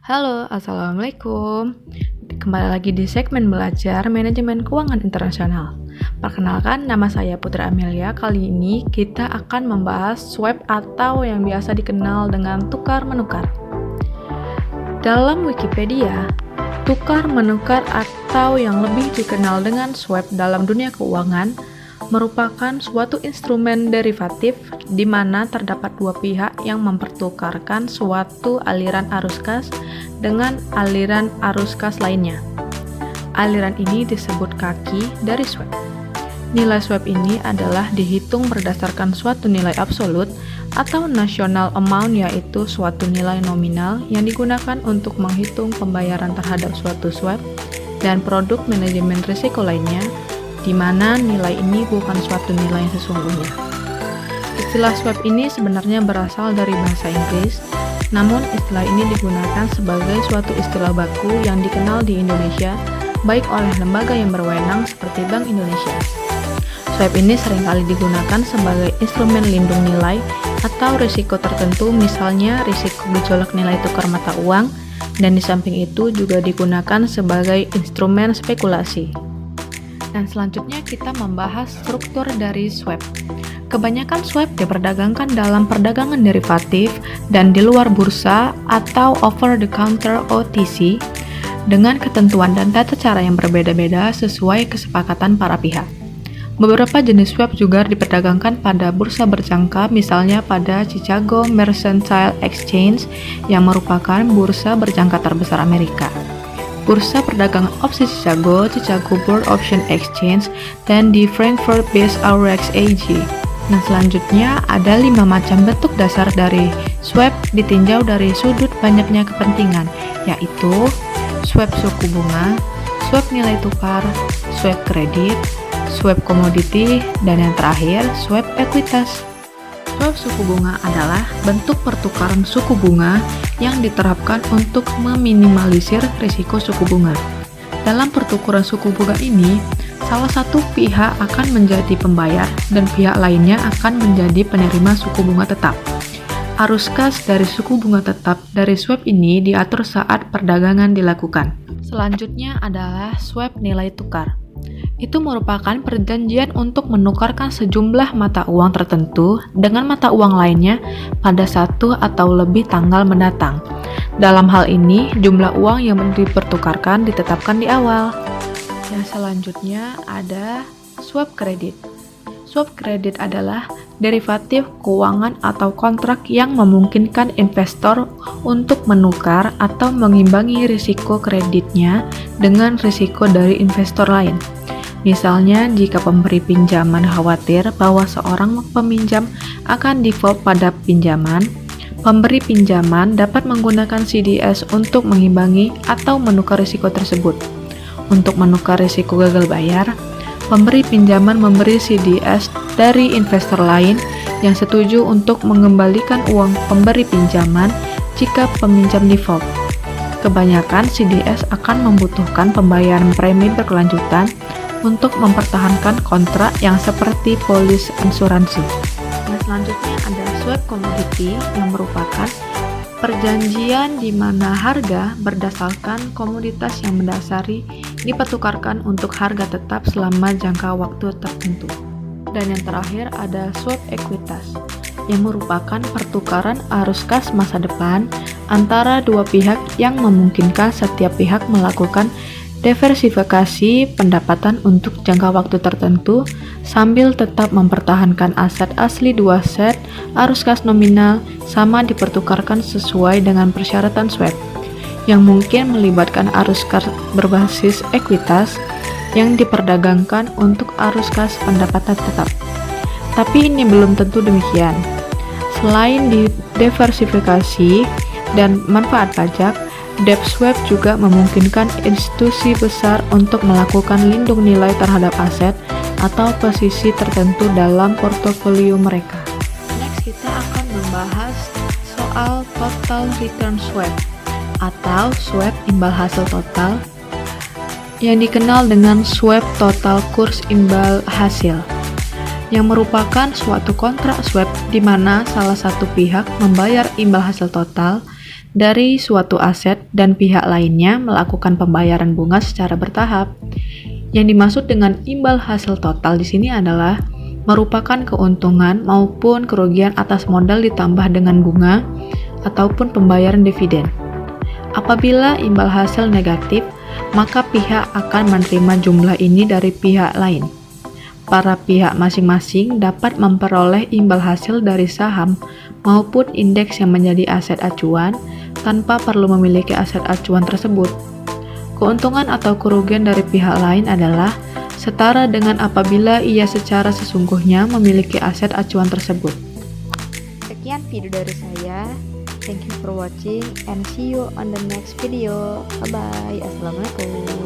Halo, Assalamualaikum. Kembali lagi di segmen belajar manajemen keuangan internasional. Perkenalkan, nama saya Putri Amelia. Kali ini kita akan membahas swap atau yang biasa dikenal dengan tukar-menukar. Dalam Wikipedia, tukar-menukar atau yang lebih dikenal dengan swap dalam dunia keuangan merupakan suatu instrumen derivatif di mana terdapat dua pihak yang mempertukarkan suatu aliran arus kas dengan aliran arus kas lainnya. Aliran ini disebut kaki dari swap. Nilai swap ini adalah dihitung berdasarkan suatu nilai absolut atau national amount, yaitu suatu nilai nominal yang digunakan untuk menghitung pembayaran terhadap suatu swap, dan produk manajemen risiko lainnya, di mana nilai ini bukan suatu nilai yang sesungguhnya. Istilah swap ini sebenarnya berasal dari bahasa Inggris, namun istilah ini digunakan sebagai suatu istilah baku yang dikenal di Indonesia, baik oleh lembaga yang berwenang seperti Bank Indonesia. Swap ini seringkali digunakan sebagai instrumen lindung nilai atau risiko tertentu, misalnya risiko gejolak nilai tukar mata uang, dan di samping itu juga digunakan sebagai instrumen spekulasi. Dan selanjutnya kita membahas struktur dari swap. Kebanyakan swap diperdagangkan dalam perdagangan derivatif dan di luar bursa atau over the counter OTC dengan ketentuan dan tata cara yang berbeda-beda sesuai kesepakatan para pihak. Beberapa jenis swap juga diperdagangkan pada bursa berjangka, misalnya pada Chicago Mercantile Exchange yang merupakan bursa berjangka terbesar Amerika. Bursa perdagangan opsi Chicago, Chicago Board Option Exchange, dan di Frankfurt-based Aurex AG. Nah, selanjutnya ada 5 macam bentuk dasar dari swap ditinjau dari sudut banyaknya kepentingan, yaitu swap suku bunga, swap nilai tukar, swap kredit, swap komoditi, dan yang terakhir swap ekuitas. Swap suku bunga adalah bentuk pertukaran suku bunga yang diterapkan untuk meminimalisir risiko suku bunga. Dalam pertukaran suku bunga ini, salah satu pihak akan menjadi pembayar dan pihak lainnya akan menjadi penerima suku bunga tetap. Arus kas dari suku bunga tetap dari swap ini diatur saat perdagangan dilakukan. Selanjutnya adalah swap nilai tukar. Itu merupakan perjanjian untuk menukarkan sejumlah mata uang tertentu dengan mata uang lainnya pada satu atau lebih tanggal mendatang. Dalam hal ini, jumlah uang yang dipertukarkan ditetapkan di awal. Yang selanjutnya ada swap kredit. Swap kredit adalah derivatif keuangan atau kontrak yang memungkinkan investor untuk menukar atau mengimbangi risiko kreditnya dengan risiko dari investor lain. Misalnya, jika pemberi pinjaman khawatir bahwa seorang peminjam akan default pada pinjaman, pemberi pinjaman dapat menggunakan CDS untuk mengimbangi atau menukar risiko tersebut. Untuk menukar risiko gagal bayar, pemberi pinjaman memberi CDS dari investor lain yang setuju untuk mengembalikan uang pemberi pinjaman jika peminjam default. Kebanyakan CDS akan membutuhkan pembayaran premi berkelanjutan untuk mempertahankan kontrak yang seperti polis asuransi. Nah, selanjutnya ada swap komoditi yang merupakan perjanjian di mana harga berdasarkan komoditas yang mendasari dipertukarkan untuk harga tetap selama jangka waktu tertentu. Dan yang terakhir ada swap ekuitas yang merupakan pertukaran arus kas masa depan antara dua pihak yang memungkinkan setiap pihak melakukan diversifikasi pendapatan untuk jangka waktu tertentu sambil tetap mempertahankan aset asli dua set arus kas nominal sama dipertukarkan sesuai dengan persyaratan swap, yang mungkin melibatkan arus kas berbasis ekuitas yang diperdagangkan untuk arus kas pendapatan tetap. Tapi ini belum tentu demikian. Selain diversifikasi dan manfaat pajak, debt swap juga memungkinkan institusi besar untuk melakukan lindung nilai terhadap aset atau posisi tertentu dalam portofolio mereka. Next, kita akan membahas soal total return swap atau swap imbal hasil total yang dikenal dengan swap total kurs imbal hasil, yang merupakan suatu kontrak swap di mana salah satu pihak membayar imbal hasil total dari suatu aset dan pihak lainnya melakukan pembayaran bunga secara bertahap. Yang dimaksud dengan imbal hasil total di sini adalah merupakan keuntungan maupun kerugian atas modal ditambah dengan bunga ataupun pembayaran dividen. Apabila imbal hasil negatif, maka pihak akan menerima jumlah ini dari pihak lain. Para pihak masing-masing dapat memperoleh imbal hasil dari saham maupun indeks yang menjadi aset acuan tanpa perlu memiliki aset acuan tersebut. Keuntungan atau kerugian dari pihak lain adalah setara dengan apabila ia secara sesungguhnya memiliki aset acuan tersebut. Sekian video dari saya. Thank you for watching and see you on the next video. Bye bye. Assalamualaikum.